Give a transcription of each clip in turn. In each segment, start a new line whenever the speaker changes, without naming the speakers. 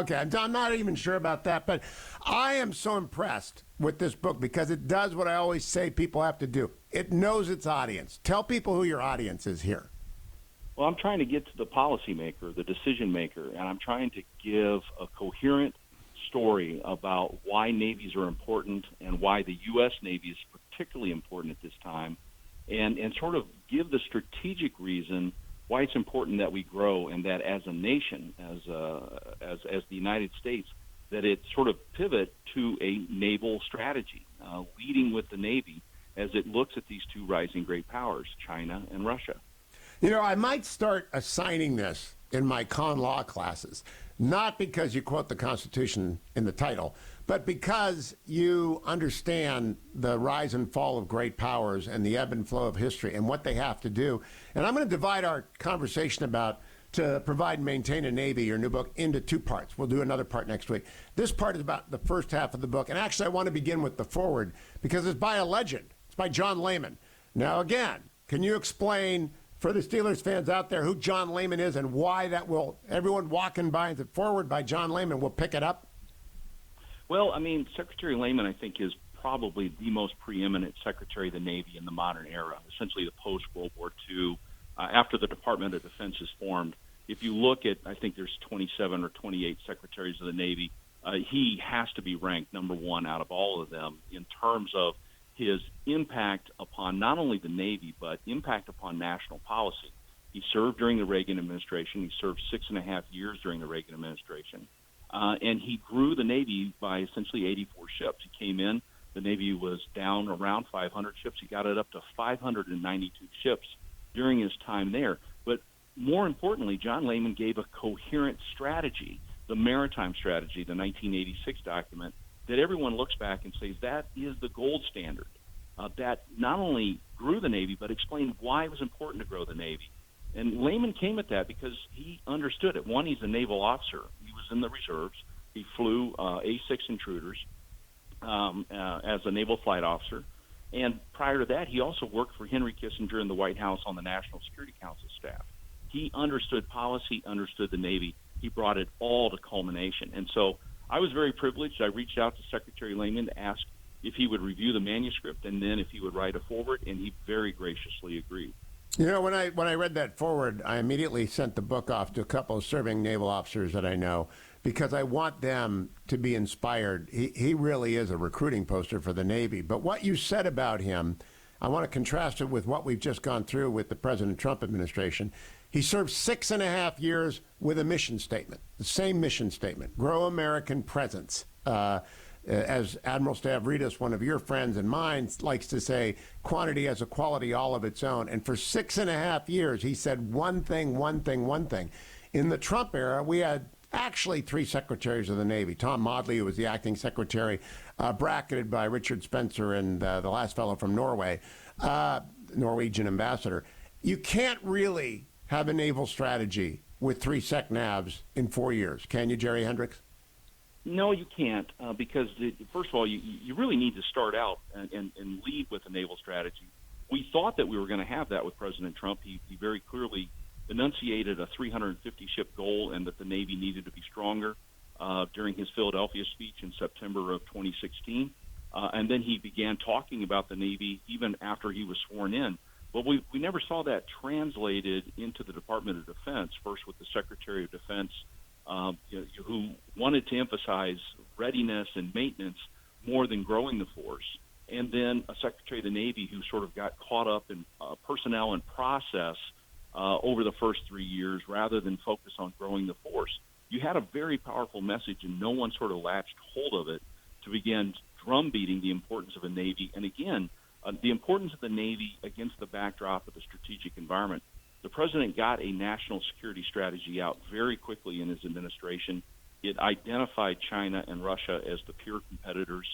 Okay, I'm not even sure about that, but I am so impressed with this book because it does what I always say people have to do. It knows its audience. Tell people who your audience is here.
Well, I'm trying to get to the policymaker, the decision maker, and I'm trying to give a coherent story about why navies are important and why the U.S. Navy is particularly important at this time, and sort of give the strategic reason why it's important that we grow, and that as a nation, as the United States, that it sort of pivot to a naval strategy, leading with the Navy as it looks at these two rising great powers, China and Russia.
You know, I might start assigning this in my con law classes, not because you quote the Constitution in the title, but because you understand the rise and fall of great powers and the ebb and flow of history and what they have to do. And I'm going to divide our conversation about to provide and maintain a Navy, your new book, into two parts. We'll do another part next week. This part is about the first half of the book. And actually, I want to begin with the foreword because it's by a legend. It's by John Lehman. Now, again, can you explain for the Steelers fans out there who John Lehman is and why that will, everyone walking by the foreword by John Lehman will pick it up?
Well, I mean, Secretary Lehman, I think, is probably the most preeminent Secretary of the Navy in the modern era, essentially the post-World War II, after the Department of Defense is formed. If you look at, I think there's 27 or 28 Secretaries of the Navy, he has to be ranked number one out of all of them in terms of his impact upon not only the Navy, but impact upon national policy. He served during the Reagan administration. He served 6.5 years during the Reagan administration. And he grew the Navy by essentially 84 ships. He came in, the Navy was down around 500 ships. He got it up to 592 ships during his time there. But more importantly, John Lehman gave a coherent strategy, the Maritime Strategy, the 1986 document, that everyone looks back and says that is the gold standard, that not only grew the Navy, but explained why it was important to grow the Navy. And Lehman came at that because he understood it. One, he's a naval officer. He was in the reserves. He flew A-6 intruders as a naval flight officer. And prior to that, he also worked for Henry Kissinger in the White House on the National Security Council staff. He understood policy, understood the Navy. He brought it all to culmination. And so I was very privileged. I reached out to Secretary Lehman to ask if he would review the manuscript and then if he would write a foreword, and he very graciously agreed.
You know, when I read that foreword, I immediately sent the book off to a couple of serving naval officers that I know because I want them to be inspired. He really is a recruiting poster for the Navy. But what you said about him, I want to contrast it with what we've just gone through with the President Trump administration. He served 6.5 years with a mission statement, the same mission statement, grow American presence. As Admiral Stavridis, one of your friends and mine, likes to say, quantity has a quality all of its own. And for 6.5 years, he said one thing. In the Trump era, we had actually 3 secretaries of the Navy. Tom Modley, who was the acting secretary, bracketed by Richard Spencer and the last fellow from Norway, Norwegian ambassador. You can't really have a naval strategy with 3 SecNavs in 4 years. Can you, Jerry Hendrix?
No, you can't, because, first of all, you really need to start out and lead with a naval strategy. We thought that we were going to have that with President Trump. He very clearly enunciated a 350-ship goal and that the Navy needed to be stronger during his Philadelphia speech in September of 2016. And then he began talking about the Navy even after he was sworn in. But we never saw that translated into the Department of Defense, first with the Secretary of Defense, who wanted to emphasize readiness and maintenance more than growing the force, and then a Secretary of the Navy who sort of got caught up in personnel and process over the first 3 years rather than focus on growing the force. You had a very powerful message, and no one sort of latched hold of it to begin drumbeating the importance of a Navy. And again, the importance of the Navy against the backdrop of the strategic environment. The president got a national security strategy out very quickly in his administration. It identified China and Russia as the peer competitors,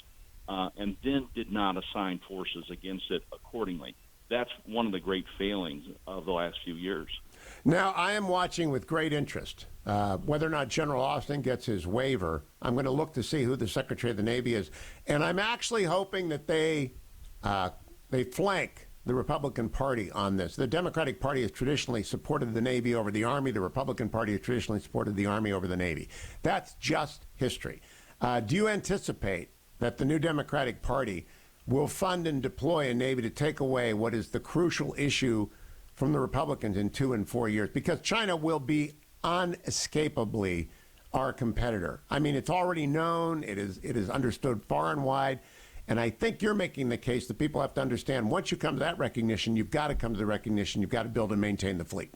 and then did not assign forces against it accordingly. That's one of the great failings of the last few years.
Now, I am watching with great interest whether or not General Austin gets his waiver. I'm going to look to see who the Secretary of the Navy is, and I'm actually hoping that they flank the Republican Party on this. The Democratic Party has traditionally supported the Navy over the Army. The Republican Party has traditionally supported the Army over the Navy. That's just history. Do you anticipate that the new Democratic Party will fund and deploy a Navy to take away what is the crucial issue from the Republicans in 2 and 4 years? Because China will be unescapably our competitor. I mean, it's already known. It is understood far and wide. And I think you're making the case that people have to understand once you come to that recognition, you've got to come to the recognition, you've got to build and maintain the fleet.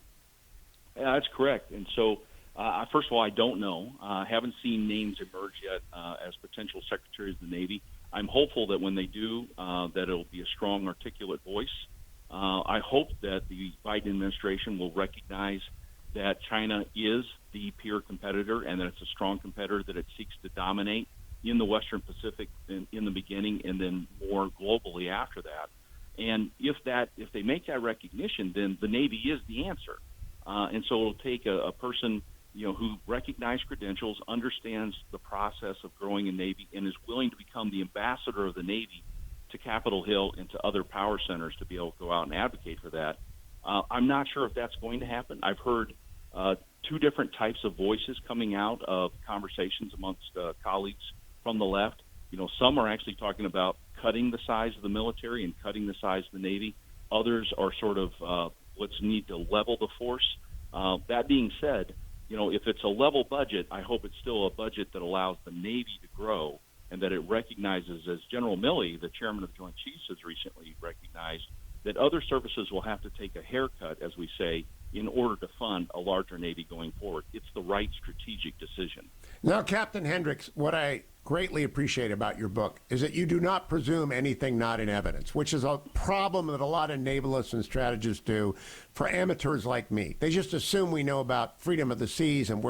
Yeah, that's correct. And so, first of all, I don't know. I haven't seen names emerge yet as potential secretaries of the Navy. I'm hopeful that when they do, that it'll be a strong, articulate voice. I hope that the Biden administration will recognize that China is the peer competitor and that it's a strong competitor, that it seeks to dominate in the Western Pacific in the beginning and then more globally after that. And if they make that recognition, then the Navy is the answer. And so it'll take a person, who recognizes credentials, understands the process of growing a Navy, and is willing to become the ambassador of the Navy to Capitol Hill and to other power centers to be able to go out and advocate for that. I'm not sure if that's going to happen. I've heard two different types of voices coming out of conversations amongst colleagues from the left. Some are actually talking about cutting the size of the military and cutting the size of the Navy. Others are sort of let's need to level the force. That being said, if it's a level budget, I hope it's still a budget that allows the Navy to grow and that it recognizes, as General Milley, the chairman of the Joint Chiefs, has recently recognized, that other services will have to take a haircut, as we say, in order to fund a larger Navy going forward. It's the right strategic decision.
Now, Captain Hendrix, what I greatly appreciate about your book is that you do not presume anything not in evidence, which is a problem that a lot of navalists and strategists do for amateurs like me. They just assume we know about freedom of the seas and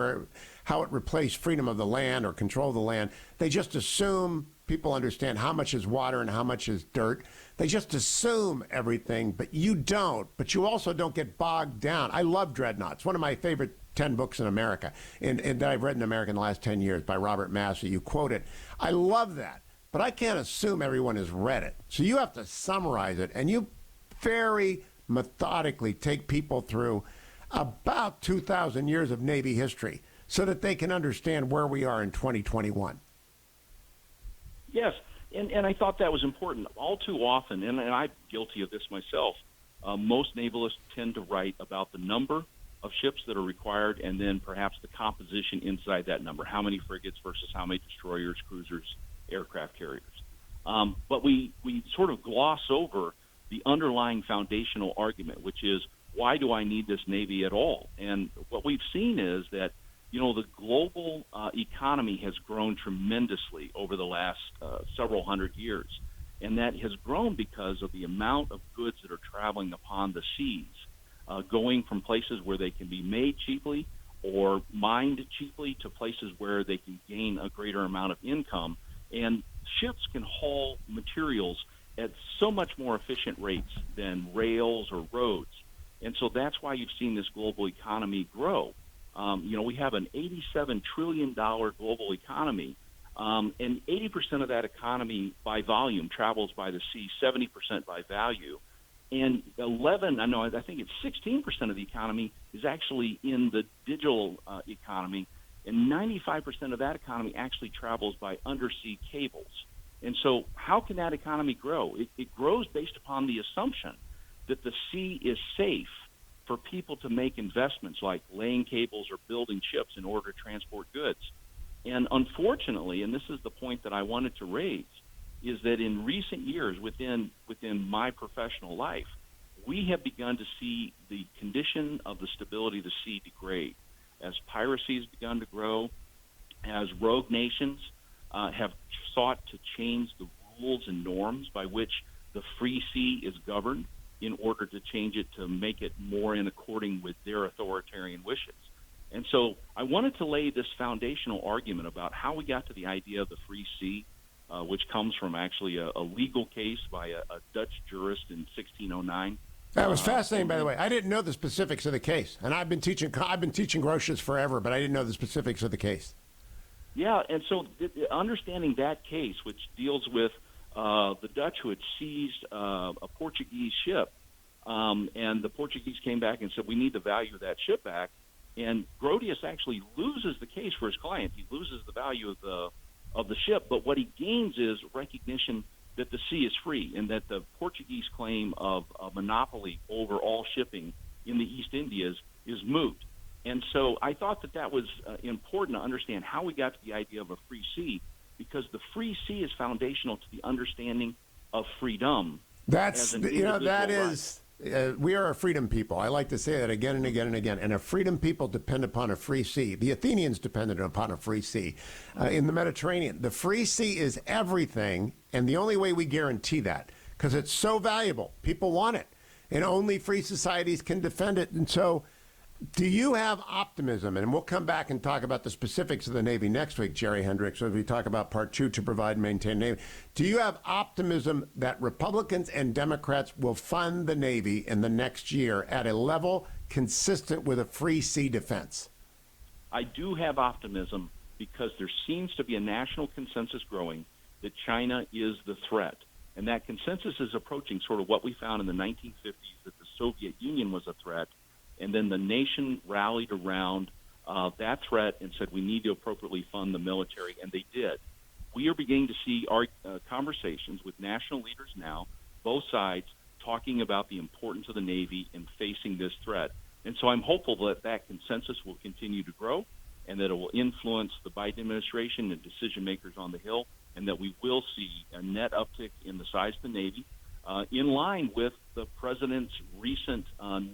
how it replaced freedom of the land or control of the land. They just assume people understand how much is water and how much is dirt. They just assume everything, but you don't. But you also don't get bogged down. I love Dreadnought. It's one of my favorite 10 books in America, and that I've read in America in the last 10 years by Robert Massey. You quote it. I love that, but I can't assume everyone has read it. So you have to summarize it, and you very methodically take people through about 2,000 years of Navy history so that they can understand where we are in 2021.
Yes, and I thought that was important. All too often, and I'm guilty of this myself, most navalists tend to write about the number of ships that are required and then perhaps the composition inside that number, how many frigates versus how many destroyers, cruisers, aircraft carriers. But we sort of gloss over the underlying foundational argument, which is, why do I need this Navy at all? And what we've seen is that the global economy has grown tremendously over the last several hundred years, and that has grown because of the amount of goods that are traveling upon the seas, going from places where they can be made cheaply or mined cheaply to places where they can gain a greater amount of income. And ships can haul materials at so much more efficient rates than rails or roads. And so that's why you've seen this global economy grow. We have an $87 trillion global economy, and 80% of that economy by volume travels by the sea, 70% by value. And I think it's 16% of the economy is actually in the digital economy, and 95% of that economy actually travels by undersea cables. And so how can that economy grow? It grows based upon the assumption that the sea is safe for people to make investments like laying cables or building ships in order to transport goods. And unfortunately, and this is the point that I wanted to raise, is that in recent years, within my professional life, we have begun to see the condition of the stability of the sea degrade as piracy has begun to grow, as rogue nations have sought to change the rules and norms by which the free sea is governed in order to change it to make it more in according with their authoritarian wishes. And so I wanted to lay this foundational argument about how we got to the idea of the free sea, which comes from actually a legal case by a Dutch jurist in 1609.
That was fascinating, by the way. I didn't know the specifics of the case, and I've been teaching Grotius forever, but I didn't know the specifics of the case.
Yeah, and so understanding that case, which deals with the Dutch who had seized a Portuguese ship, and the Portuguese came back and said, we need the value of that ship back. And Grotius actually loses the case for his client. He loses the value of the ship, but what he gains is recognition that the sea is free and that the Portuguese claim of a monopoly over all shipping in the East Indies is moot. And so I thought that was important to understand how we got to the idea of a free sea, because the free sea is foundational to the understanding of freedom.
That's, that is, we are a freedom people. I like to say that again and again and again. And a freedom people depend upon a free sea. The Athenians depended upon a free sea in the Mediterranean. The free sea is everything, and the only way we guarantee that, because it's so valuable, people want it, and only free societies can defend it. And so, do you have optimism? And we'll come back and talk about the specifics of the Navy next week, Jerry Hendrix, as we talk about part 2, to provide and maintain Navy. Do you have optimism that Republicans and Democrats will fund the Navy in the next year at a level consistent with a free sea defense?
I do have optimism because there seems to be a national consensus growing that China is the threat. And that consensus is approaching sort of what we found in the 1950s, that the Soviet Union was a threat. And then the nation rallied around that threat and said we need to appropriately fund the military, and they did. We are beginning to see our conversations with national leaders now, both sides, talking about the importance of the Navy in facing this threat. And so I'm hopeful that that consensus will continue to grow and that it will influence the Biden administration and decision makers on the Hill, and that we will see a net uptick in the size of the Navy, in line with the president's recent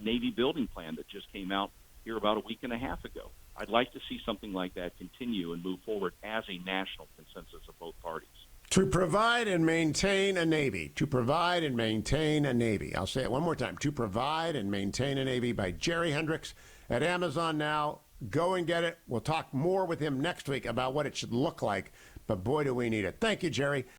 Navy building plan that just came out here about a week and a half ago. I'd like to see something like that continue and move forward as a national consensus of both parties.
To provide and maintain a Navy. To provide and maintain a Navy. I'll say it one more time. To provide and maintain a Navy by Jerry Hendrix at Amazon now. Go and get it. We'll talk more with him next week about what it should look like. But boy, do we need it. Thank you, Jerry.